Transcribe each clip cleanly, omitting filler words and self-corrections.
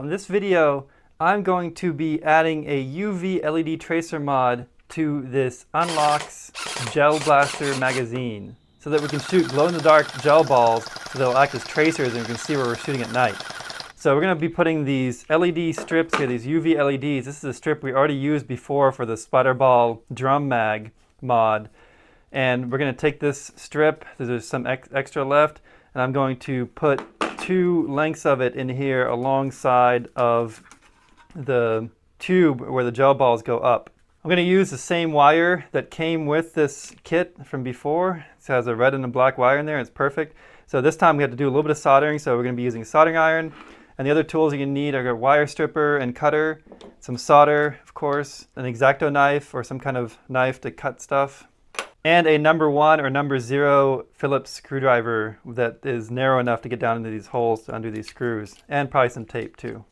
in this video, I'm going to be adding a UV LED tracer mod to this UNLOCX Gel Blaster Magazine so that we can shoot glow-in-the-dark gel balls so they'll act as tracers and we can see where we're shooting at night. So we're going to be putting these LED strips here, these UV LEDs. This is a strip we already used before for the Spider Ball Drum Mag mod. And we're going to take this strip, there's some extra left, and I'm going to put 2 lengths of it in here alongside of the tube where the gel balls go up. I'm going to use the same wire that came with this kit from before. It has a red and a black wire in there. It's perfect. So this time we have to do a little bit of soldering, so we're going to be using a soldering iron. And the other tools you need are a wire stripper and cutter, some solder, of course, an X-Acto knife or some kind of knife to cut stuff, and a number 1 or number 0 Phillips screwdriver that is narrow enough to get down into these holes to undo these screws, and probably some tape too.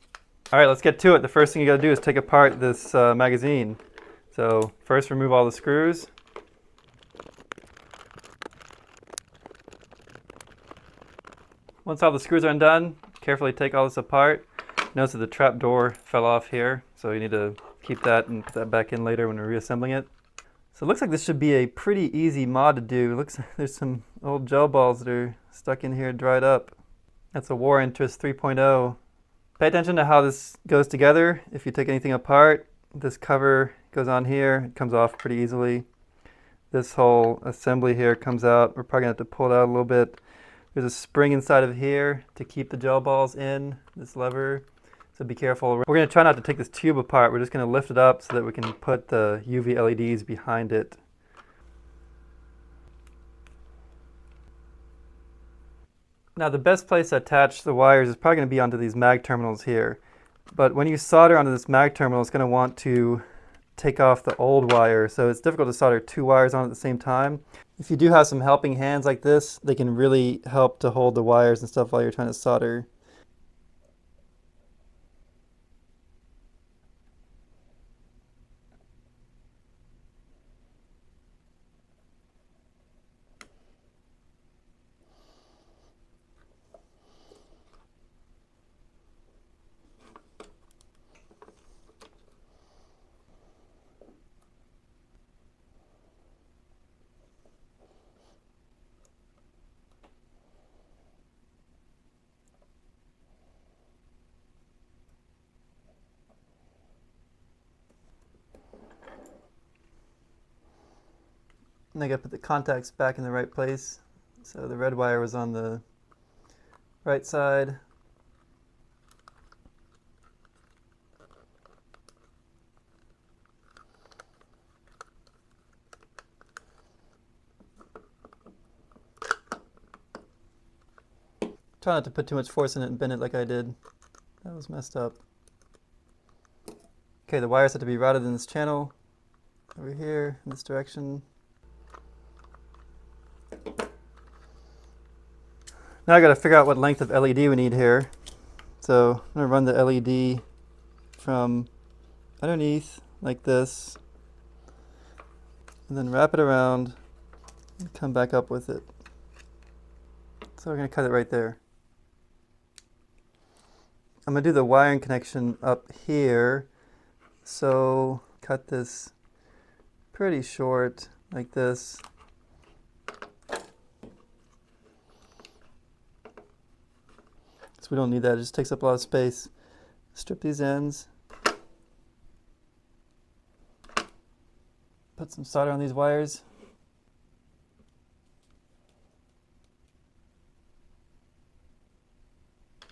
All right, let's get to it. The first thing you got to do is take apart this magazine. So first remove all the screws. Once all the screws are undone, carefully take all this apart. Notice that the trap door fell off here, so you need to keep that and put that back in later when we're reassembling it. So it looks like this should be a pretty easy mod to do. It looks like there's some old gel balls that are stuck in here, dried up. That's a War Interest 3.0. Pay attention to how this goes together. If you take anything apart, this cover goes on here, it comes off pretty easily. This whole assembly here comes out. We're probably going to have to pull it out a little bit. There's a spring inside of here to keep the gel balls in, this lever. So be careful. We're going to try not to take this tube apart. We're just going to lift it up so that we can put the UV LEDs behind it. Now the best place to attach the wires is probably going to be onto these mag terminals here. But when you solder onto this mag terminal, it's going to want to take off the old wire. So it's difficult to solder 2 wires on at the same time. If you do have some helping hands like this, they can really help to hold the wires and stuff while you're trying to solder. And I got to put the contacts back in the right place. So the red wire was on the right side. Try not to put too much force in it and bend it like I did. That was messed up. Okay, the wires have to be routed in this channel over here in this direction. Now I got to figure out what length of LED we need here. So I'm going to run the LED from underneath like this, and then wrap it around and come back up with it. So we're going to cut it right there. I'm going to do the wiring connection up here. So cut this pretty short like this. So we don't need that, it just takes up a lot of space. Strip these ends. Put some solder on these wires.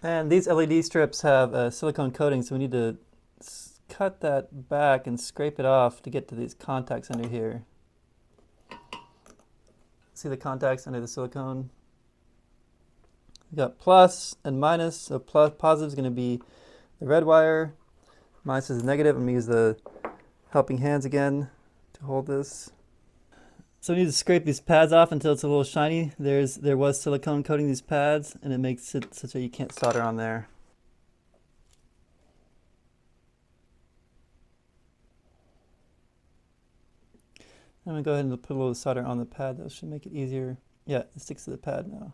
And these LED strips have a silicone coating, so we need to cut that back and scrape it off to get to these contacts under here. See the contacts under the silicone? We got plus and minus. So positive is going to be the red wire. Minus is negative. I'm going to use the helping hands again to hold this. So we need to scrape these pads off until it's a little shiny. There was silicone coating these pads, and it makes it such that you can't solder on there. I'm going to go ahead and put a little solder on the pad. That should make it easier. Yeah, it sticks to the pad now.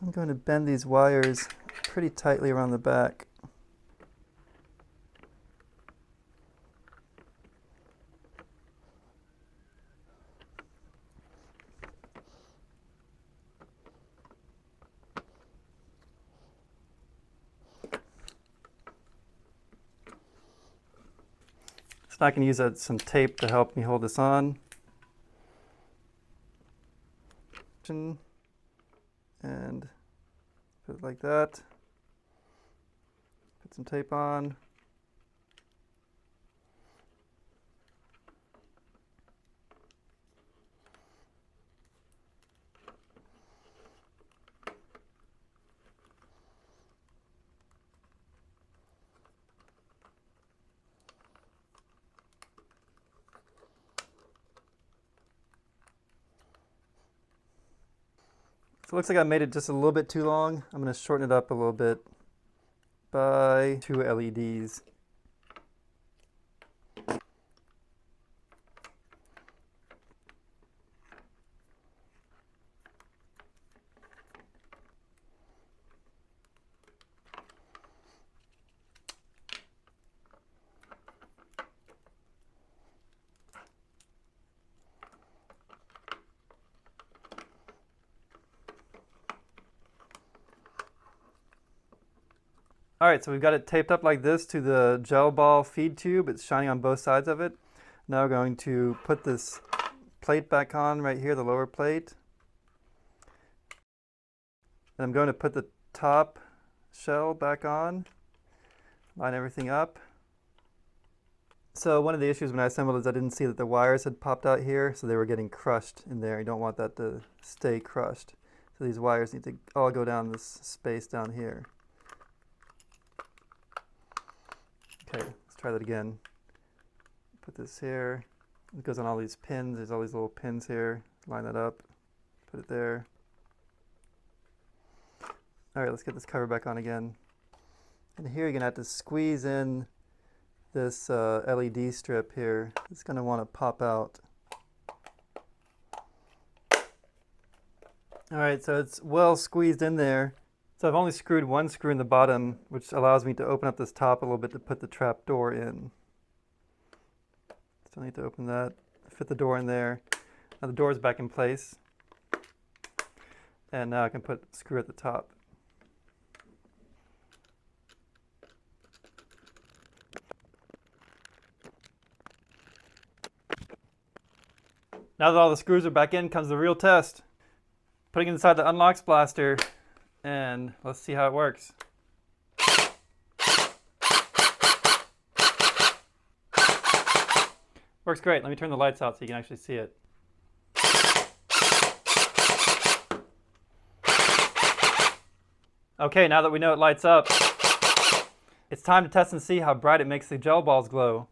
I'm going to bend these wires pretty tightly around the back. So I can use some tape to help me hold this on. And put it like that. Put some tape on. So it looks like I made it just a little bit too long. I'm going to shorten it up a little bit by 2 LEDs. All right, so we've got it taped up like this to the gel ball feed tube. It's shining on both sides of it. Now we're going to put this plate back on right here, the lower plate. And I'm going to put the top shell back on, line everything up. So one of the issues when I assembled is I didn't see that the wires had popped out here, so they were getting crushed in there. You don't want that to stay crushed. So these wires need to all go down this space down here. Okay, let's try that again. Put this here. It goes on all these pins. There's all these little pins here. Line that up. Put it there. All right, let's get this cover back on again. And here you're going to have to squeeze in this LED strip here. It's going to want to pop out. All right, so it's well squeezed in there. So I've only screwed one screw in the bottom, which allows me to open up this top a little bit to put the trap door in. Still need to open that, fit the door in there. Now the door is back in place. And now I can put the screw at the top. Now that all the screws are back in, comes the real test. Putting it inside the UNLOCX blaster, and let's see how it works. Works great. Let me turn the lights out so you can actually see it. Okay, now that we know it lights up, it's time to test and see how bright it makes the gel balls glow.